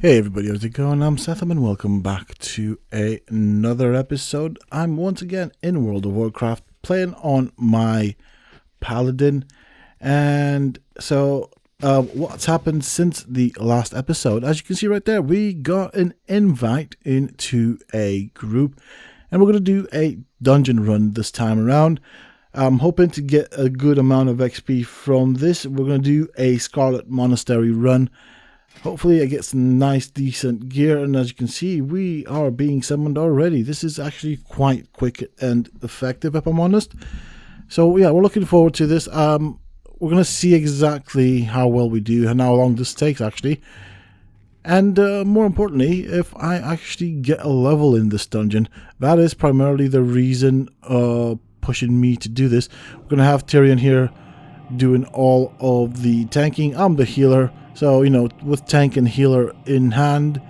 Hey everybody, how's it going? I'm Sethum and welcome back to another episode. I'm once again in World of Warcraft playing on my Paladin. And so what's happened since the last episode? As you can see right there, we got an invite into a group and we're going to do a dungeon run this time around. I'm hoping to get a good amount of XP from this. We're going to do a Scarlet Monastery run. Hopefully I get some nice decent gear, and as you can see we are being summoned already. This is actually quite quick and effective if I'm honest. So yeah, we're looking forward to this. We're going to see exactly how well we do and how long this takes actually. And more importantly, if I actually get a level in this dungeon. That is primarily the reason pushing me to do this. We're going to have Tyrion here doing all of the tanking. I'm the healer. So, you know, with tank and healer in hand,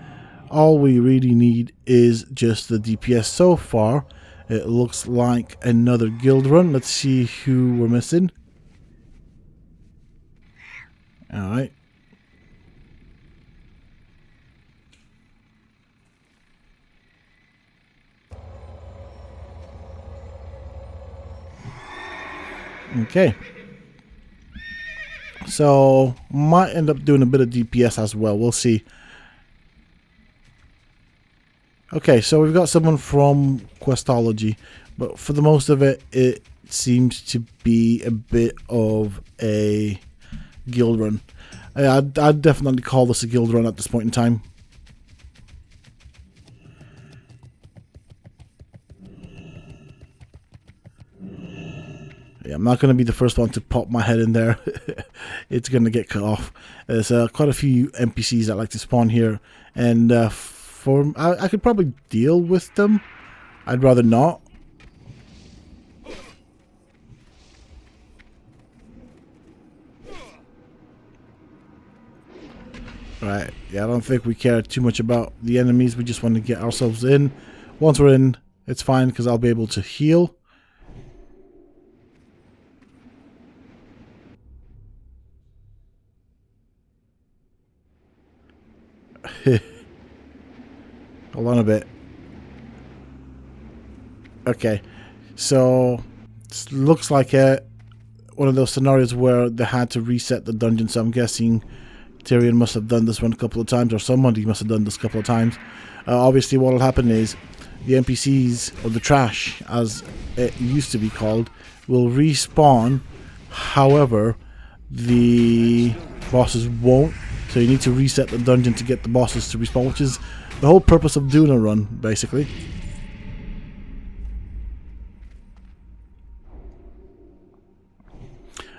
all we really need is just the DPS. So far, it looks like another guild run. Let's see who we're missing. Alright. Okay. So, might end up doing a bit of DPS as well. We'll see. Okay, so we've got someone from Questology, but for the most of it, it seems to be a bit of a guild run. I'd definitely call this a guild run at this point in time. Yeah, I'm not going to be the first one to pop my head in there. It's going to get cut off. There's quite a few NPCs that like to spawn here, and I could probably deal with them. I'd rather not. Right, yeah, I don't think we care too much about the enemies. We just want to get ourselves in. Once we're in, it's fine because I'll be able to heal. Hold on a bit. Okay, so it looks like one of those scenarios where they had to reset the dungeon, so I'm guessing Tyrion must have done this one a couple of times, or somebody must have done this a couple of times. Obviously what will happen is the NPCs, or the trash as it used to be called, will respawn. However, the bosses won't. So you need to reset the dungeon to get the bosses to respawn, which is the whole purpose of doing a run, basically.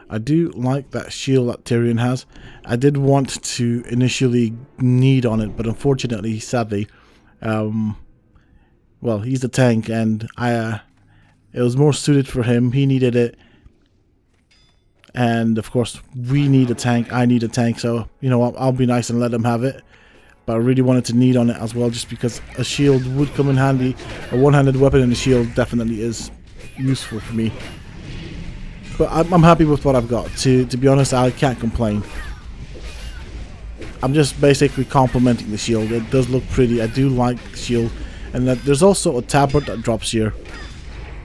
I do like that shield that Tyrion has. I did want to initially need on it, but unfortunately, sadly, well, he's the tank, and it was more suited for him. He needed it. And of course we need a tank, I need a tank, so you know what, I'll be nice and let him have it. But I really wanted to need on it as well, just because a shield would come in handy. A one-handed weapon and a shield definitely is useful for me. But I'm happy with what I've got. To be honest, I can't complain. I'm just basically complimenting the shield. It does look pretty. I do like the shield. And there's also a tabard that drops here,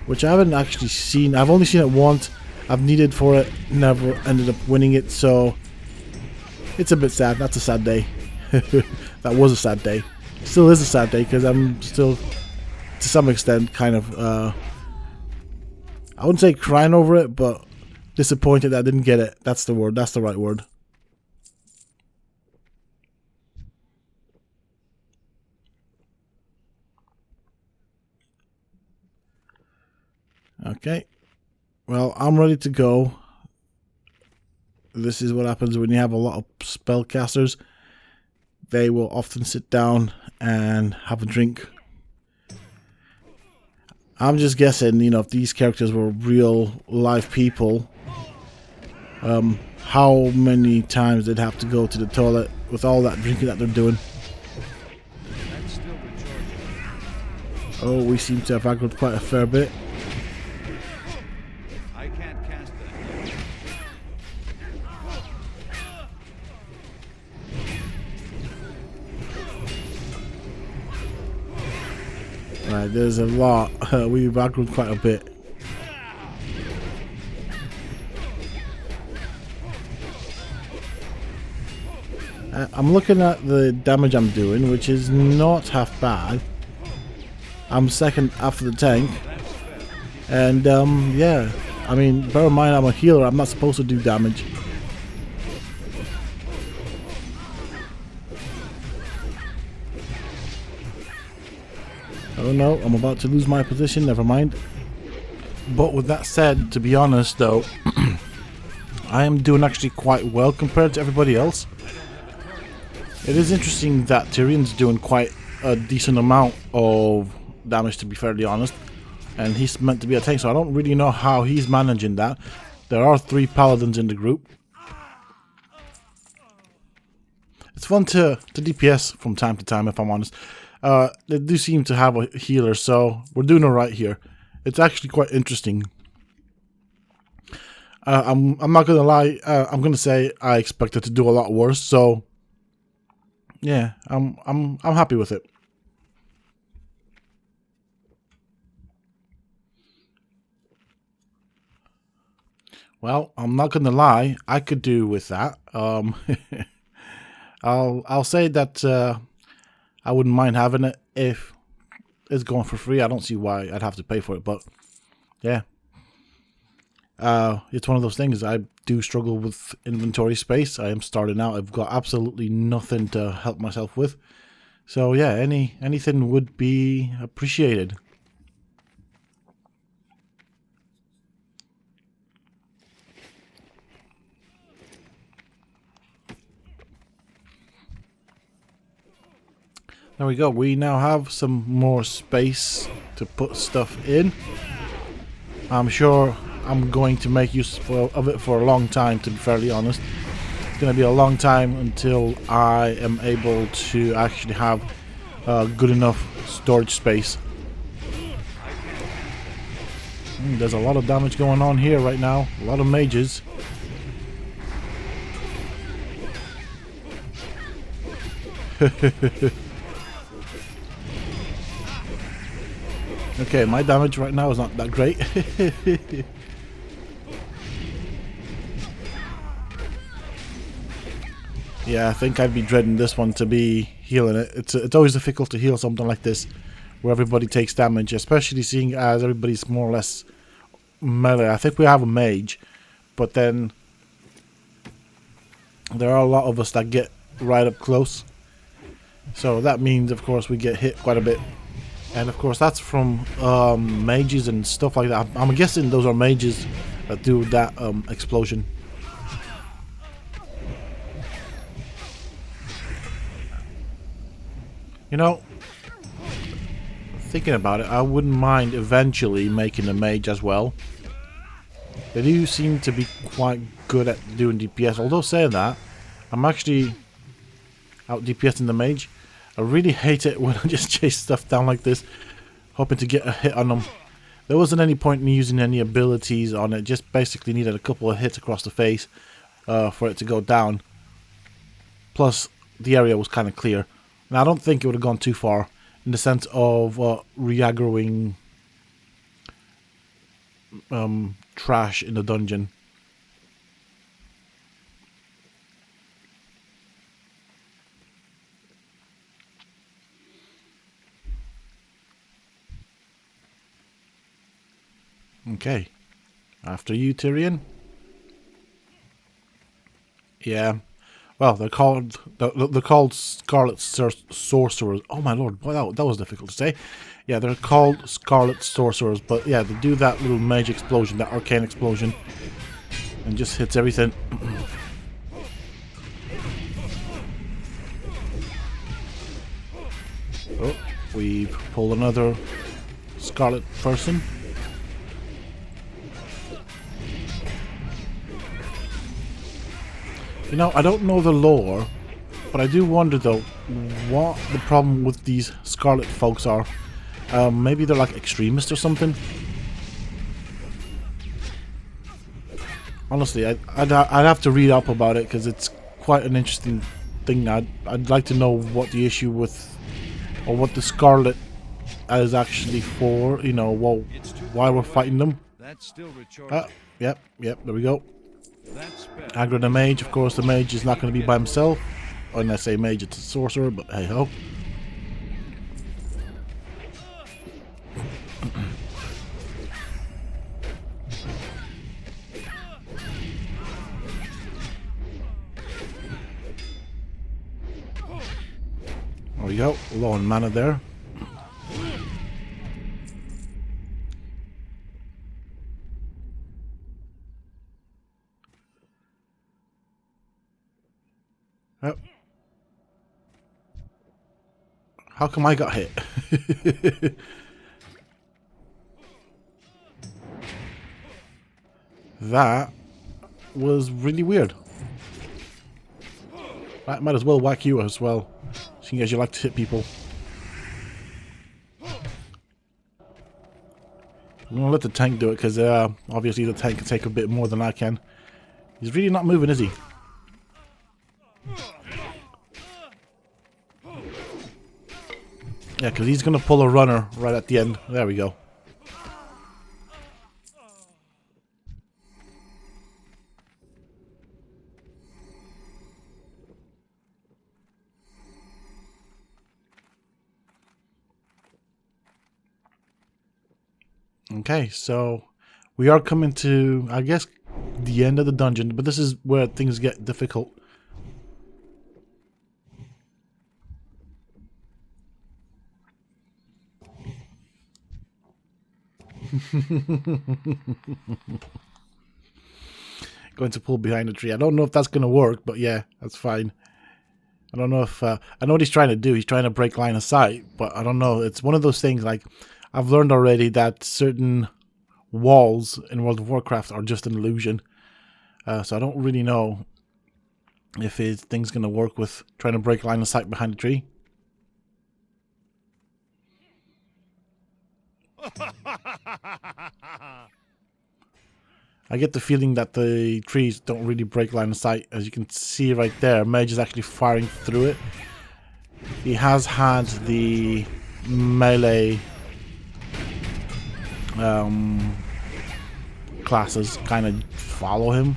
which I haven't actually seen. I've only seen it once. I've needed for it, never ended up winning it, so it's a bit sad. That's a sad day. That was a sad day. Still is a sad day because I'm still, to some extent, kind of, I wouldn't say crying over it, but disappointed that I didn't get it. That's the word. That's the right word. Okay. Well, I'm ready to go. This is what happens when you have a lot of spellcasters. They will often sit down and have a drink. I'm just guessing, you know, if these characters were real live people, how many times they'd have to go to the toilet with all that drinking that they're doing. Oh, we seem to have aggroed quite a fair bit. Alright, there's a lot. We've aggroed quite a bit. I'm looking at the damage I'm doing, which is not half bad. I'm second after the tank. And, yeah. I mean, bear in mind I'm a healer. I'm not supposed to do damage. Oh no, I'm about to lose my position. Never mind. But with that said, to be honest though, I am doing actually quite well compared to everybody else. It is interesting that Tyrion's doing quite a decent amount of damage, to be fairly honest. And he's meant to be a tank, so I don't really know how he's managing that. There are 3 paladins in the group. It's fun to DPS from time to time, if I'm honest. They do seem to have a healer, so we're doing alright here. It's actually quite interesting. I'm not gonna lie. I'm gonna say I expected to do a lot worse. So yeah, I'm happy with it. Well, I'm not gonna lie. I could do with that. I'll say that I wouldn't mind having it if it's going for free. I don't see why I'd have to pay for it, but yeah. It's one of those things. I do struggle with inventory space. I am starting out. I've got absolutely nothing to help myself with. So yeah, anything would be appreciated. There we go. We now have some more space to put stuff in. I'm sure I'm going to make use of it for a long time, to be fairly honest. It's going to be a long time until I am able to actually have good enough storage space. There's a lot of damage going on here right now. A lot of mages. Okay, my damage right now is not that great. Yeah, I think I'd be dreading this one to be healing it. It's always difficult to heal something like this, where everybody takes damage, especially seeing as everybody's more or less melee. I think we have a mage, but then there are a lot of us that get right up close. So that means, of course, we get hit quite a bit. And of course that's from mages and stuff like that. I'm guessing those are mages that do that explosion. You know, thinking about it, I wouldn't mind eventually making a mage as well. They do seem to be quite good at doing DPS. Although saying that, I'm actually out DPSing the mage. I really hate it when I just chase stuff down like this, hoping to get a hit on them. There wasn't any point in me using any abilities on it, just basically needed a couple of hits across the face for it to go down. Plus, the area was kind of clear. And I don't think it would have gone too far in the sense of re-aggroing trash in the dungeon. Okay, after you, Tyrion. Yeah, well, they're called Scarlet Sorcerers. Oh my lord, boy, that was difficult to say. Yeah, they're called Scarlet Sorcerers, but yeah, they do that little mage explosion, that arcane explosion, and just hits everything. Oh, we've pulled another Scarlet person. You know, I don't know the lore, but I do wonder though what the problem with these Scarlet folks are. Maybe they're like extremists or something. Honestly, I'd have to read up about it because it's quite an interesting thing. I'd like to know what the issue with, or what the Scarlet as actually for, you know, well, why we're fighting them. That's still recharging. Yep, there we go. That's better. Aggro the mage. Of course, the mage is not going to be by himself. When I say mage, it's a sorcerer, but hey ho. There we go. Low on mana there. Yep. How come I got hit? That was really weird. I might as well whack you as well, seeing as you like to hit people. I'm gonna let the tank do it because obviously the tank can take a bit more than I can. He's really not moving, is he? Yeah, because he's gonna pull a runner right at the end. There we go. Okay, so we are coming to, I guess, the end of the dungeon, but this is where things get difficult. Going to pull behind the tree. I don't know if that's going to work, but yeah, that's fine. I don't know if... I know what he's trying to do. He's trying to break line of sight, but I don't know. It's one of those things, like, I've learned already that certain walls in World of Warcraft are just an illusion. So I don't really know if his thing's going to work with trying to break line of sight behind the tree. I get the feeling that the trees don't really break line of sight. As you can see right there, Mage is actually firing through it. He has had the melee classes kind of follow him.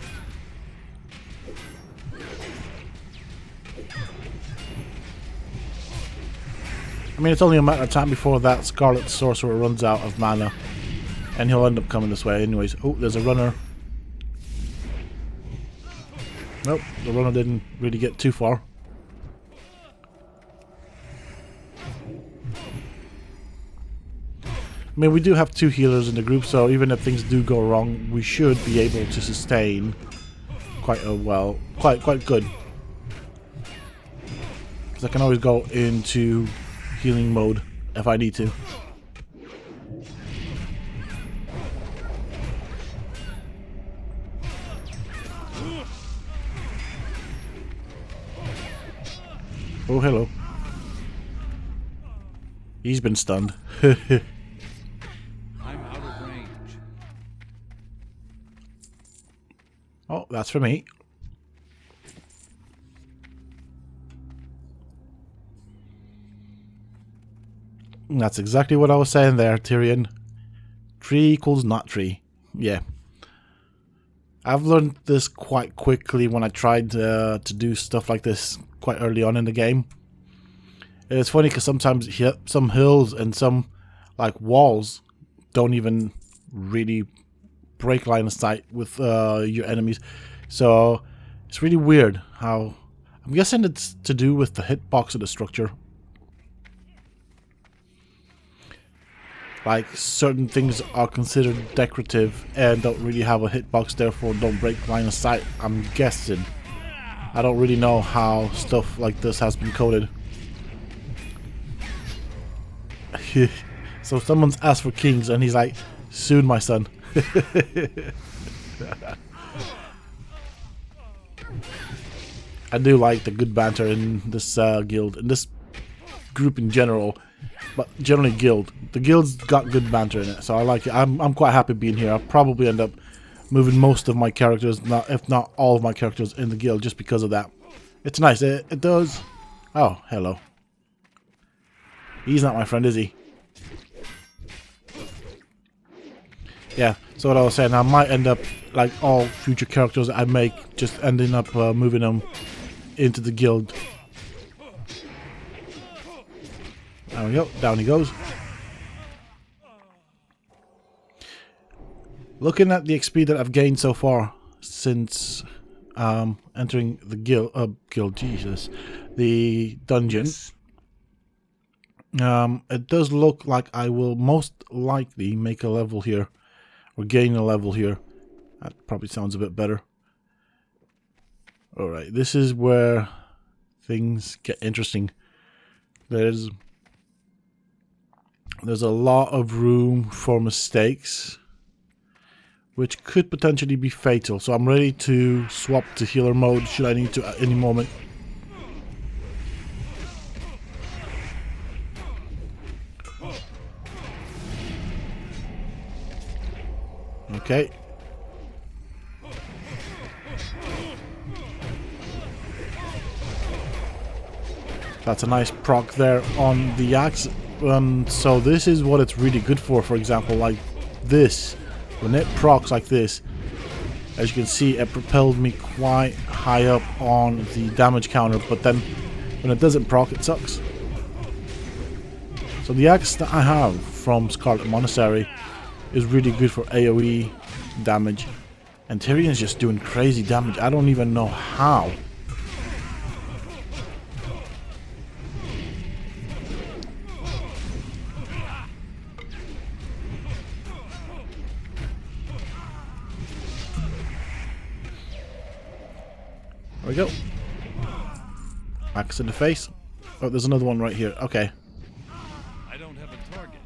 I mean, it's only a matter of time before that Scarlet Sorcerer runs out of mana, and he'll end up coming this way anyways. Oh, there's a runner. Nope, the runner didn't really get too far. I mean, we do have 2 healers in the group, so even if things do go wrong, we should be able to sustain quite quite good. Because I can always go into healing mode if I need to. Oh, hello. He's been stunned. I'm out of range. Oh, that's for me. That's exactly what I was saying there, Tyrion. Tree equals not tree. Yeah. I've learned this quite quickly when I tried to do stuff like this quite early on in the game. It's funny because sometimes some hills and some like walls don't even really break line of sight with your enemies. So it's really weird how... I'm guessing it's to do with the hitbox of the structure. Like, certain things are considered decorative and don't really have a hitbox, therefore don't break line of sight, I'm guessing. I don't really know how stuff like this has been coded. So someone's asked for kings and he's like, soon my son. I do like the good banter in this guild, in this group in general. But generally guild. The guild's got good banter in it, so I like it. I'm quite happy being here. I'll probably end up moving most of my characters, if not all of my characters, in the guild just because of that. It's nice. It does... Oh, hello. He's not my friend, is he? Yeah, so what I was saying, I might end up, like all future characters that I make, just ending up moving them into the guild. There we go, down he goes. Looking at the XP that I've gained so far since entering the guild, Jesus, the dungeon, it does look like I will most likely make a level here, or gain a level here. That probably sounds a bit better. Alright, this is where things get interesting. There's a lot of room for mistakes, which could potentially be fatal. So I'm ready to swap to healer mode should I need to at any moment. Okay. That's a nice proc there on the axe. So this is what it's really good for. For example, like this. When it procs like this, as you can see, it propelled me quite high up on the damage counter, but then when it doesn't proc, it sucks. So the axe that I have from Scarlet Monastery is really good for AoE damage, and Tyrion's just doing crazy damage. I don't even know how. There we go. Axe in the face. Oh, there's another one right here. Okay. I don't have a target.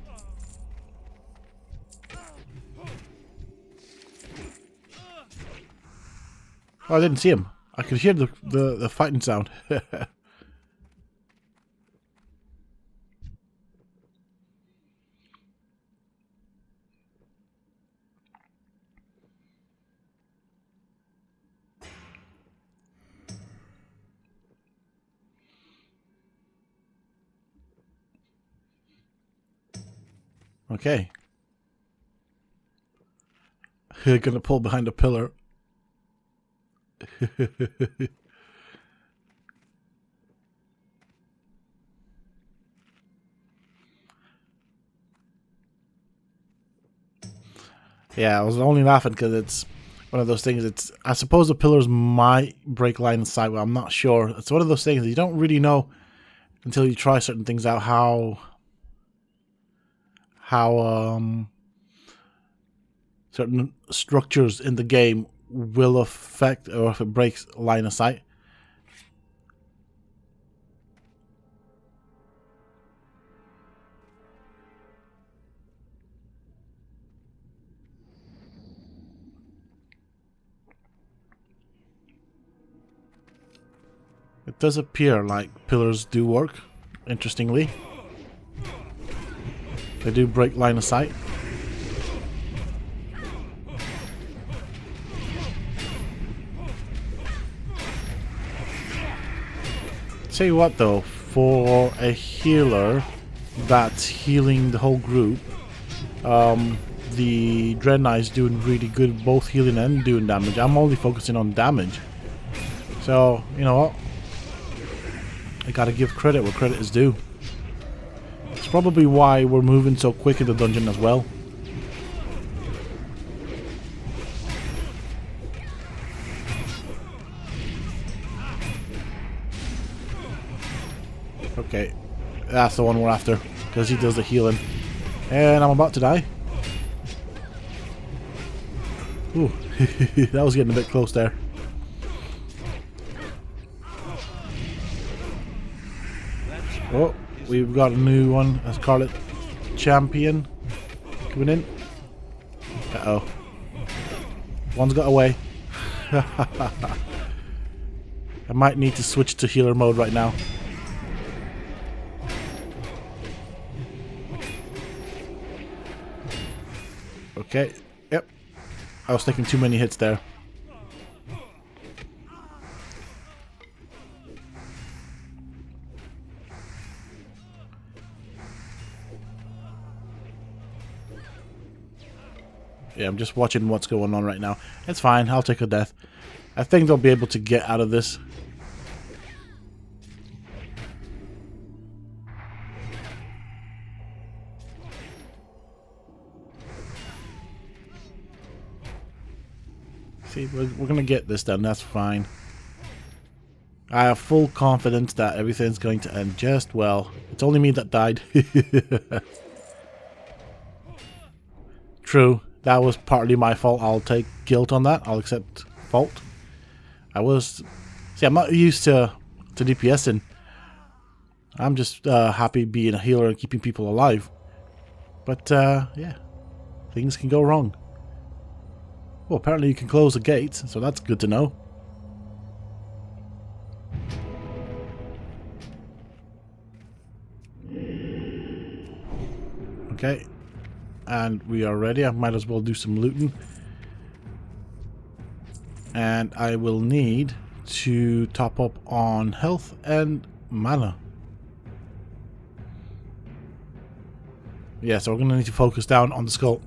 Oh, I didn't see him. I could hear the fighting sound. Okay. You're gonna pull behind a pillar. Yeah, I was only laughing because it's one of those things. I suppose the pillars might break line of sight, but I'm not sure. It's one of those things that you don't really know until you try certain things out how certain structures in the game will affect, or if it breaks line of sight. It does appear like pillars do work, interestingly. They do break line of sight. Tell you what though, for a healer that's healing the whole group, the Dread Knight is doing really good, both healing and doing damage. I'm only focusing on damage. So, you know what? I gotta give credit where credit is due. It's probably why we're moving so quick in the dungeon as well. Okay, that's the one we're after, because he does the healing. And I'm about to die. Ooh, that was getting a bit close there. Oh, we've got a new one, a Scarlet Champion coming in. Uh-oh. One's got away. I might need to switch to healer mode right now. Okay, yep. I was taking too many hits there. Yeah, I'm just watching what's going on right now. It's fine. I'll take a death. I think they'll be able to get out of this. See, we're going to get this done. That's fine. I have full confidence that everything's going to end just well. It's only me that died. True. That was partly my fault. I'll take guilt on that. I'll accept fault. See, I'm not used to DPSing. I'm just happy being a healer and keeping people alive. But, yeah. Things can go wrong. Well, apparently you can close the gates, so that's good to know. Okay. And we are ready. I might as well do some looting. And I will need to top up on health and mana. Yeah, so we're going to need to focus down on the skull.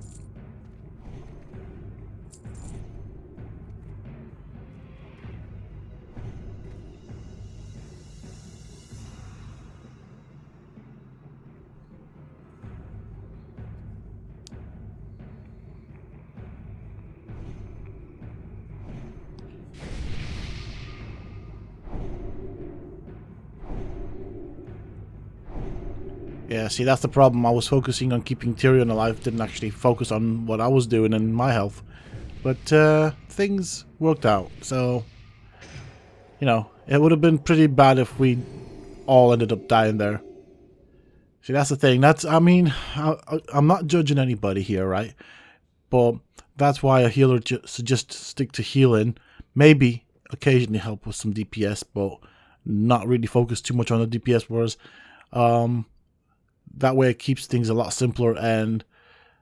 Yeah, see, that's the problem. I was focusing on keeping Tyrion alive, didn't actually focus on what I was doing and my health. But things worked out, so, you know, it would have been pretty bad if we all ended up dying there. See, that's the thing. I mean, I'm not judging anybody here, right? But that's why a healer should just stick to healing. Maybe occasionally help with some DPS, but not really focus too much on the DPS, whereas that way it keeps things a lot simpler, and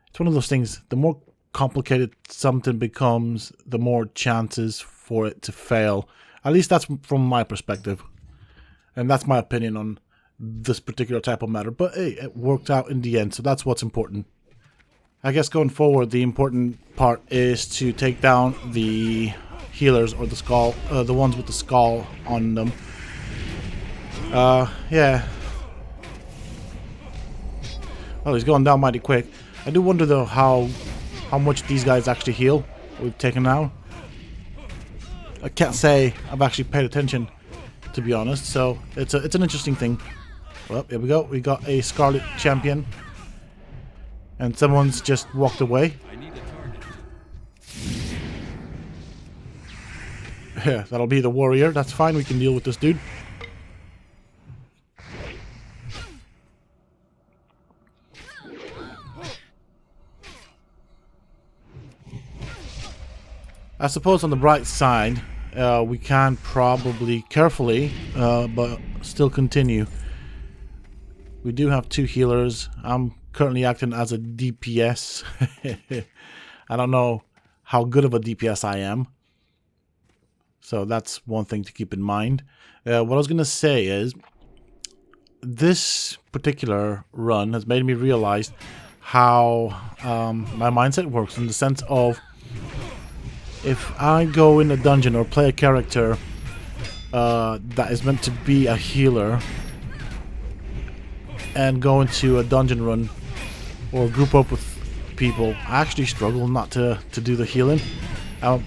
it's one of those things, the more complicated something becomes, the more chances for it to fail. At least that's from my perspective. And that's my opinion on this particular type of matter. But hey, it worked out in the end, so that's what's important. I guess going forward, the important part is to take down the healers, or the skull, the ones with the skull on them. Yeah. Oh, he's going down mighty quick. I do wonder though how much these guys actually heal we've taken now. I can't say I've actually paid attention, to be honest. So it's an interesting thing. Well, here we go. We got a Scarlet champion, and someone's just walked away. I need a target. Yeah, that'll be the warrior. That's fine. We can deal with this dude. I suppose on the bright side, we can probably carefully, but still continue. We do have 2 healers. I'm currently acting as a DPS. I don't know how good of a DPS I am. So that's one thing to keep in mind. What I was going to say is, this particular run has made me realize how my mindset works, in the sense of, if I go in a dungeon or play a character that is meant to be a healer, and go into a dungeon run or group up with people, I actually struggle not to do the healing. To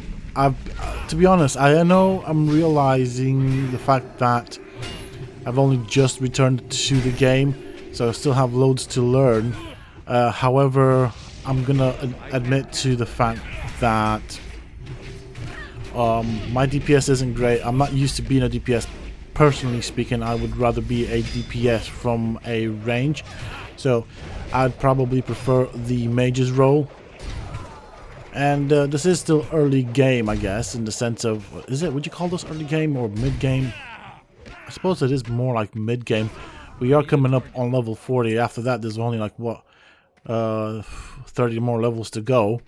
be honest, I know I'm realizing the fact that I've only just returned to the game, so I still have loads to learn. However, I'm gonna admit to the fact that my DPS isn't great. I'm not used to being a DPS. Personally speaking, I would rather be a DPS from a range. So I'd probably prefer the mage's role. And this is still early game, I guess, in the sense of, would you call this early game or mid game? I suppose it is more like mid game. We are coming up on level 40. After that, there's only like, what, 30 more levels to go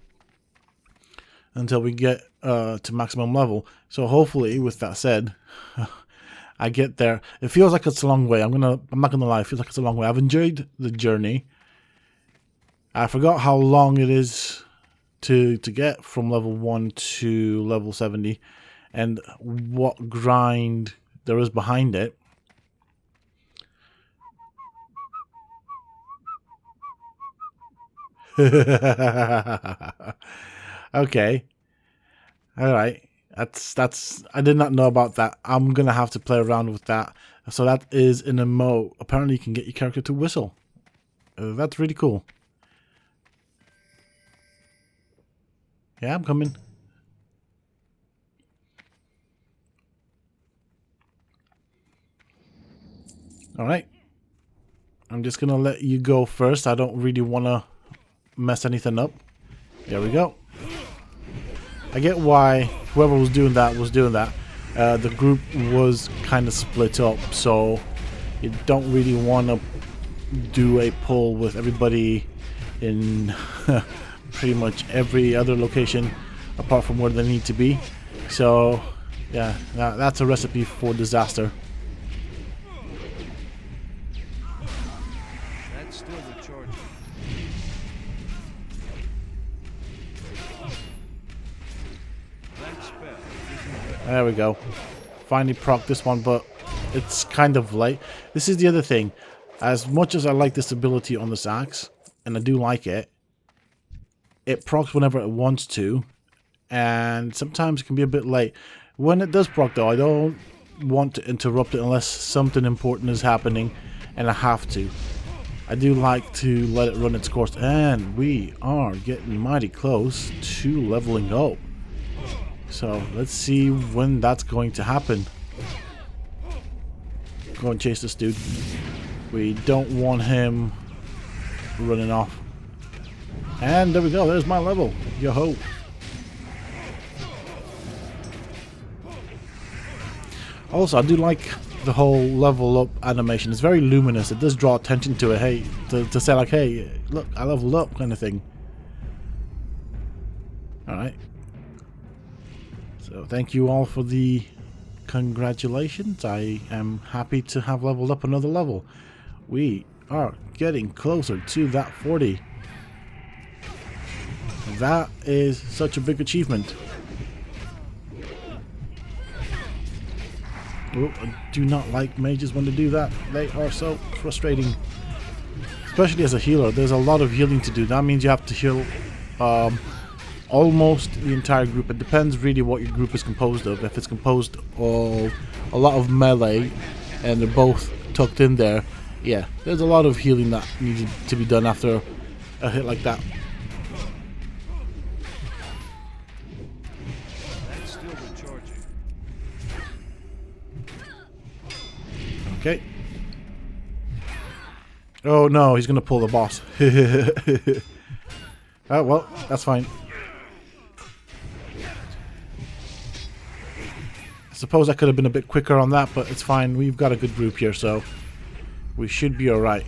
until we get to maximum level. So hopefully, with that said, I get there. It feels like it's a long way. I'm not gonna lie, it feels like it's a long way. I've enjoyed the journey. I forgot how long it is to get from level 1 to level 70 and what grind there is behind it. Okay. All right. That's I did not know about that. I'm going to have to play around with that. So that is an emote. Apparently you can get your character to whistle. That's really cool. Yeah, I'm coming. All right. I'm just going to let you go first. I don't really want to mess anything up. There we go. I get why whoever was doing that was doing that. The group was kind of split up, so you don't really want to do a pull with everybody in pretty much every other location apart from where they need to be. So yeah, that's a recipe for disaster. That's still the charge. That spell isn't There we go. Finally proc this one, but it's kind of late. This is the other thing. As much as I like this ability on this axe, and I do like it, it procs whenever it wants to, and sometimes it can be a bit late. When it does proc though, I don't want to interrupt it unless something important is happening and I have to. I do like to let it run its course, and we are getting mighty close to leveling up. So let's see when that's going to happen. Go and chase this dude. We don't want him running off. And there we go, there's my level. Yo-ho. Also, I do like the whole level up animation. It's very luminous. It does draw attention to it. Hey, to say like, hey, look, I leveled up kind of thing. Alright. So thank you all for the congratulations. I am happy to have leveled up another level. We are getting closer to that 40. That is such a big achievement. Oh, I do not like mages when they do that. They are so frustrating. Especially as a healer. There's a lot of healing to do. That means you have to heal almost the entire group. It depends really what your group is composed of. If it's composed of a lot of melee and they're both tucked in there, yeah, there's a lot of healing that needs to be done after a hit like that. That's still the charging. Okay. Oh no, he's gonna pull the boss. Oh well, that's fine. I suppose I could have been a bit quicker on that, but it's fine. We've got a good group here, so we should be alright.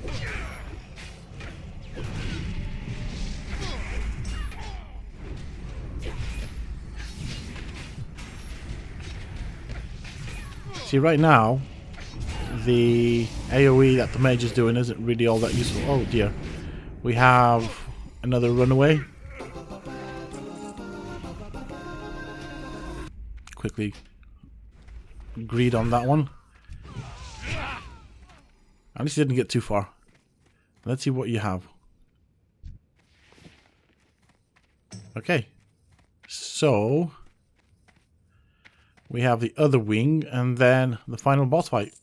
See, right now, the AoE that the mage is doing isn't really all that useful. Oh dear. We have another runaway. Quickly greed on that one. At least he didn't get too far. Let's see what you have. Okay. So we have the other wing and then the final boss fight.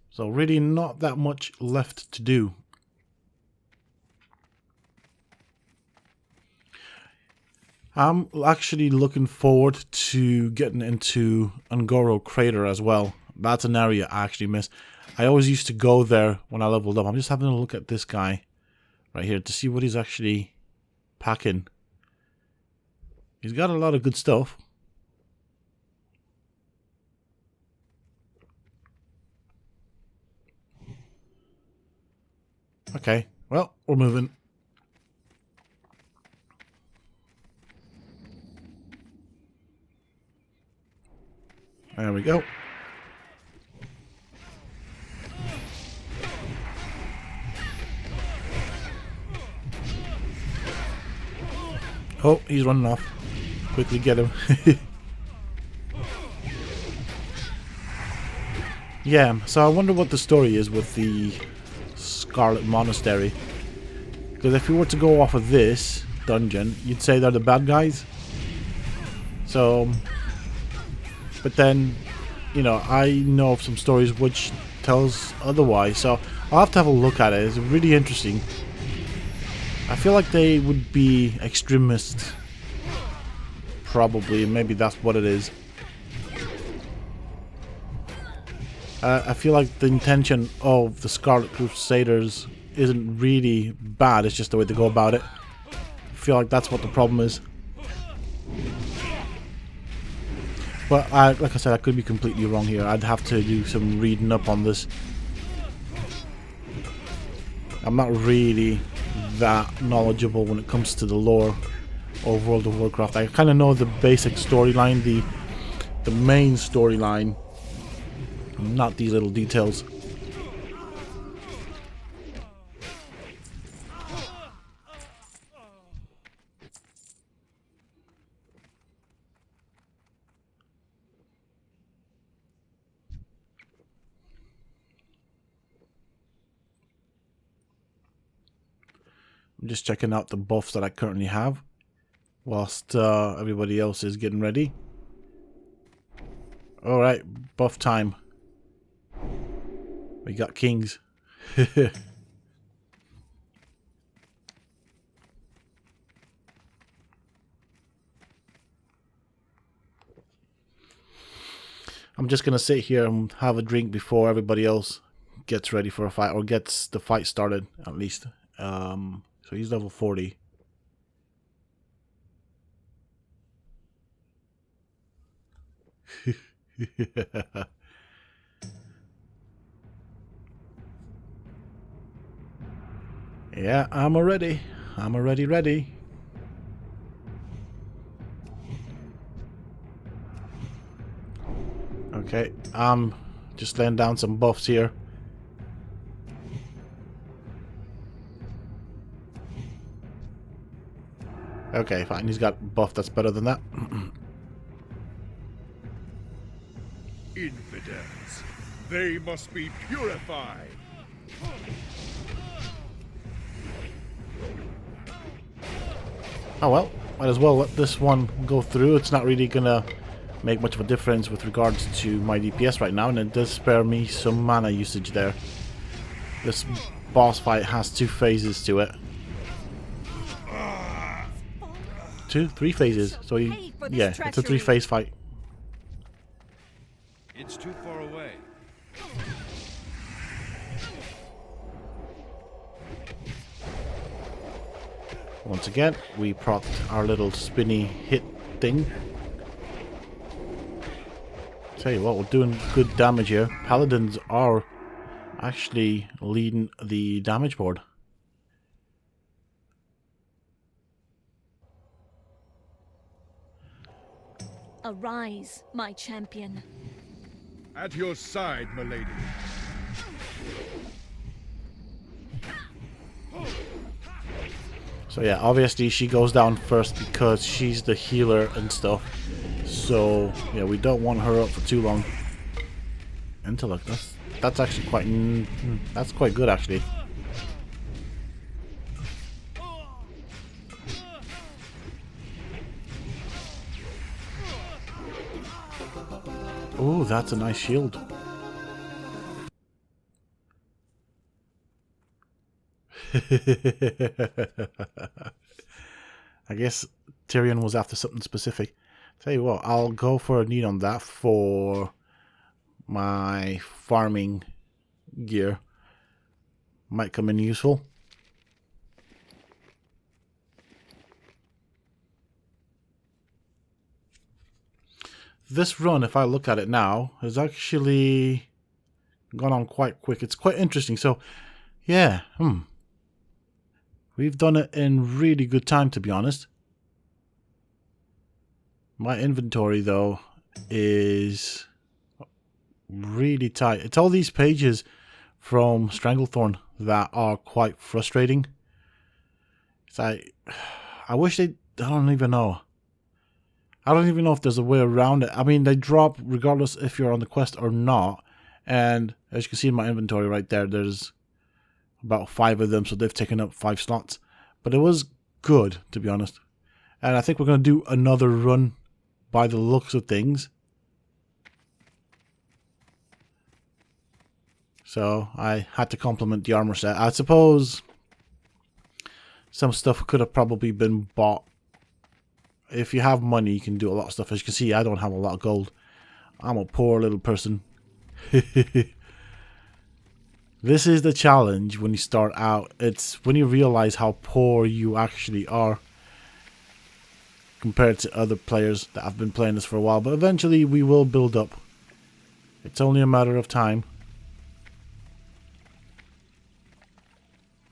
So really not that much left to do. I'm actually looking forward to getting into Ungoro Crater as well. That's an area I actually miss. I always used to go there when I leveled up. I'm just having a look at this guy right here to see what he's actually packing. He's got a lot of good stuff. Okay, well, we're moving. There we go. Oh, he's running off. Quickly get him. Yeah, so I wonder what the story is with the Scarlet Monastery. Because if you were to go off of this dungeon, you'd say they're the bad guys. So, but then, you know, I know of some stories which tells otherwise. So I'll have to have a look at it. It's really interesting. I feel like they would be extremists. Probably, maybe that's what it is. I feel like the intention of the Scarlet Crusaders isn't really bad, it's just the way they go about it. I feel like that's what the problem is. But like I said, I could be completely wrong here. I'd have to do some reading up on this. I'm not really that knowledgeable when it comes to the lore of World of Warcraft. I kind of know the basic storyline, the main storyline. Not these little details. I'm just checking out the buffs that I currently have whilst everybody else is getting ready. Alright, buff time. We got kings. I'm just gonna sit here and have a drink before everybody else gets ready for a fight, or gets the fight started at least. So he's level 40. Yeah, I'm already. I'm already ready. Okay, I'm just laying down some buffs here. Okay, fine. He's got buff that's better than that. Infidels. They must be purified. Oh well, might as well let this one go through. It's not really gonna make much of a difference with regards to my DPS right now, and it does spare me some mana usage there. This boss fight has 2 phases to it. 3 phases. So yeah, it's a 3-phase fight. It's too far away. Once again, we procced our little spinny hit thing. Tell you what, we're doing good damage here. Paladins are actually leading the damage board. Arise, my champion. At your side, milady. So yeah, obviously she goes down first because she's the healer and stuff. So yeah, we don't want her up for too long. Intellect, that's actually quite that's quite good actually. Oh, that's a nice shield. I guess Tyrion was after something specific. Tell you what, I'll go for a need on that for my farming gear. Might come in useful. This run, if I look at it now, has actually gone on quite quick. It's quite interesting. So, yeah, we've done it in really good time, to be honest. My inventory, though, is really tight. It's all these pages from Stranglethorn that are quite frustrating. It's like, I wish they don't even know. I don't even know if there's a way around it. I mean, they drop regardless if you're on the quest or not. And as you can see in my inventory right there, there's about 5 of them, so they've taken up 5 slots. But it was good, to be honest. And I think we're going to do another run by the looks of things. So I had to compliment the armor set. I suppose some stuff could have probably been bought. If you have money, you can do a lot of stuff. As you can see, I don't have a lot of gold. I'm a poor little person. This is the challenge when you start out. It's when you realize how poor you actually are compared to other players that have been playing this for a while. But eventually we will build up. It's only a matter of time.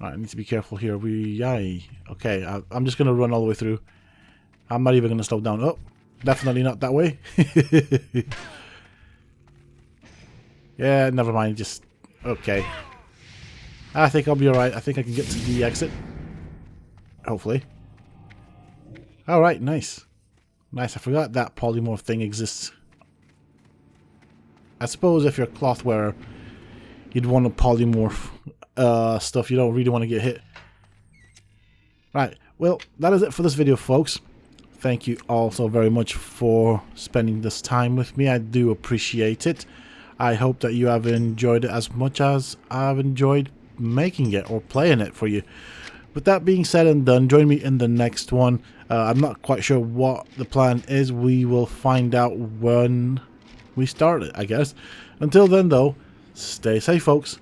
Alright, I need to be careful here. Okay, I'm just going to run all the way through. I'm not even going to slow down. Oh, definitely not that way. Yeah, never mind. Just, okay. I think I'll be alright. I think I can get to the exit. Hopefully. Alright, nice. Nice, I forgot that polymorph thing exists. I suppose if you're a cloth wearer, you'd want to polymorph stuff. You don't really want to get hit. Right, well, that is it for this video, folks. Thank you all so very much for spending this time with me. I do appreciate it. I hope that you have enjoyed it as much as I've enjoyed making it or playing it for you. With that being said and done, join me in the next one. I'm not quite sure what the plan is. We will find out when we start it, I guess. Until then, though, stay safe, folks.